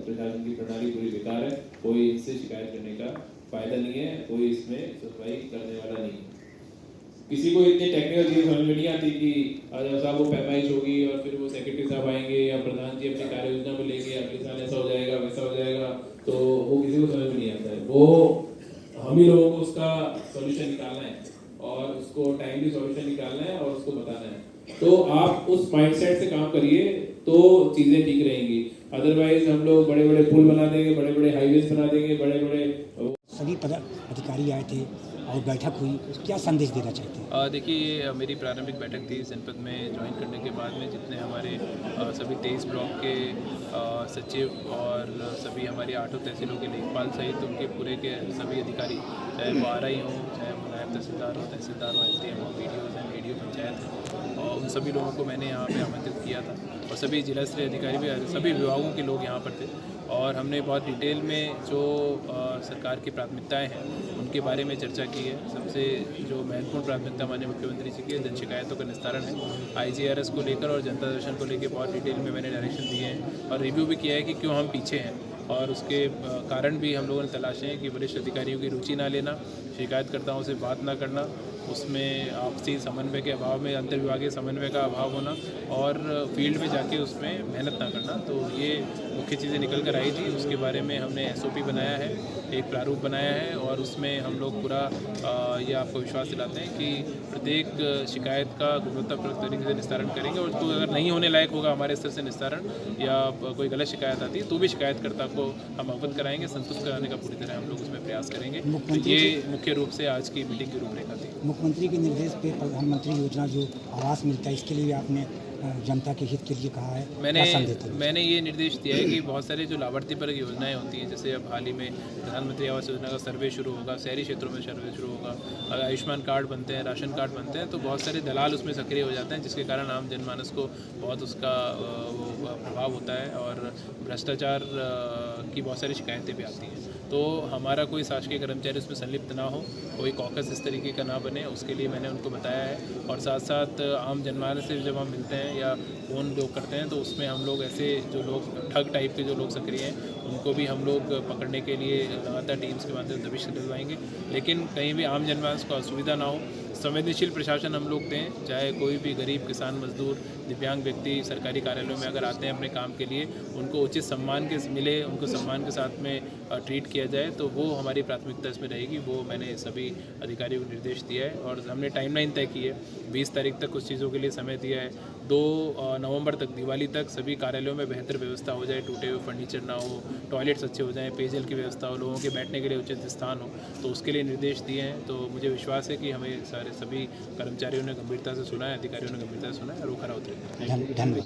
प्रशासन की प्रणाली पूरी बेकार है। कोई इससे शिकायत करने का फायदा नहीं है, कोई इसमें सफाई करने वाला नहीं है। किसी को इतनी टेक्निकल चीज़ समझ में नहीं आती कि जब साहब वो पैमाइश होगी और फिर वो सेक्रेटरी साहब आएंगे या प्रधान जी अपनी कार्य योजना में लेंगे, अगले साल ऐसा हो जाएगा वैसा हो जाएगा, तो वो किसी को समझ में नहीं आता है। वो हम ही लोगों को उसका सॉल्यूशन निकालना है और उसको टाइमली सॉल्यूशन निकालना है और उसको बताना है। तो आप उस माइंडसेट से काम करिए तो चीज़ें ठीक रहेंगी। अदरवाइज हम लोग बड़े बड़े पुल बना देंगे, बड़े बड़े हाईवेज बना देंगे, बड़े बड़े सभी अधिकारी आए थे और बैठक हुई, क्या संदेश देना चाहते हैं? देखिए, ये मेरी प्रारंभिक बैठक थी जनपद में ज्वाइन करने के बाद में, जितने हमारे सभी 23 ब्लॉक के सचिव और सभी हमारी 8 तहसीलों के लेखपाल सहित उनके पूरे के सभी अधिकारी, चाहे वो RI हों, चाहे वो नायब तहसीलदार हो, SDM हो, BDOs हैं, BDO पंचायत हैं, और उन सभी लोगों को मैंने यहाँ पे आमंत्रित किया था और सभी जिला स्तरीय अधिकारी भी, सभी विभागों के लोग यहाँ पर थे और हमने बहुत डिटेल में जो सरकार की प्राथमिकताएं हैं उनके बारे में चर्चा की है। सबसे जो महत्वपूर्ण प्राथमिकता माननीय मुख्यमंत्री जी की जन शिकायतों का निस्तारण है। IGRS को लेकर और जनता दर्शन को लेकर बहुत डिटेल में मैंने डायरेक्शन दिए हैं और रिव्यू भी किया है कि क्यों हम पीछे हैं और उसके कारण भी हम लोगों ने तलाशे हैं कि वरिष्ठ अधिकारियों की रुचि ना लेना, शिकायतकर्ताओं से बात ना करना, उसमें आपसी समन्वय के अभाव में अंतर्विभागीय समन्वय का अभाव होना और फील्ड में जाके उसमें मेहनत ना करना। तो ये मुख्य चीज़ें निकल कर आई थी। उसके बारे में हमने SOP बनाया है, एक प्रारूप बनाया है और उसमें हम लोग पूरा ये आपको विश्वास दिलाते हैं कि प्रत्येक शिकायत का गुणवत्तापूर्ण तरीके से निस्तारण करेंगे और तो अगर नहीं होने लायक होगा हमारे स्तर से निस्तारण या कोई गलत शिकायत आती है तो भी शिकायतकर्ता को हम अवगत कराएंगे, संतुष्ट कराने का पूरी तरह हम लोग उसमें प्रयास करेंगे। तो ये मुख्य रूप से आज की मीटिंग की रूपरेखा थी। मुख्यमंत्री के निर्देश पे प्रधानमंत्री योजना जो आवास मिलता है, इसके लिए आपने जनता के हित के लिए कहा है, मैंने ये निर्देश दिया है कि बहुत सारे जो लाभार्थी पर योजनाएं होती हैं, जैसे अब हाल ही में प्रधानमंत्री आवास योजना का सर्वे शुरू होगा, शहरी क्षेत्रों में सर्वे शुरू होगा, आयुष्मान कार्ड बनते हैं, राशन कार्ड बनते हैं, तो बहुत सारे दलाल उसमें सक्रिय हो जाते हैं जिसके कारण आम जनमानस को बहुत उसका प्रभाव होता है और भ्रष्टाचार की बहुत सारी शिकायतें भी आती हैं। तो हमारा कोई शासकीय कर्मचारी उसमें संलिप्त ना हो, कोई कॉकस इस तरीके का ना बने, उसके लिए मैंने उनको बताया है। और साथ साथ आम जनमानस से जब हम मिलते हैं या फ़ोन लोग करते हैं तो उसमें हम लोग ऐसे जो लोग ठग टाइप के जो लोग सक्रिय हैं उनको भी हम लोग पकड़ने के लिए लगातार टीम्स के माध्यम से दबिश दिलवाएंगे, लेकिन कहीं भी आम जनमानस को असुविधा ना हो। संवेदनशील प्रशासन हम लोग दें, चाहे कोई भी गरीब, किसान, मजदूर, दिव्यांग व्यक्ति सरकारी कार्यालयों में अगर आते हैं अपने काम के लिए, उनको उचित सम्मान के मिले, उनको सम्मान के साथ में ट्रीट किया जाए, तो वो हमारी प्राथमिकता इसमें रहेगी। वो मैंने सभी अधिकारियों को निर्देश दिया है और हमने टाइमलाइन तय की है। 20 तारीख तक कुछ चीज़ों के लिए समय दिया है। 2 नवंबर तक, दिवाली तक सभी कार्यालयों में बेहतर व्यवस्था हो जाए, टूटे हुए फर्नीचर ना हो, टॉयलेट्स अच्छे हो जाएं, पेयजल की व्यवस्था हो, लोगों के बैठने के लिए उचित स्थान हो, तो उसके लिए निर्देश दिए हैं। तो मुझे विश्वास है कि हमें सभी कर्मचारियों ने गंभीरता से सुना है, अधिकारियों ने गंभीरता से सुना है और वो खरा उतरेगा। धन्यवाद।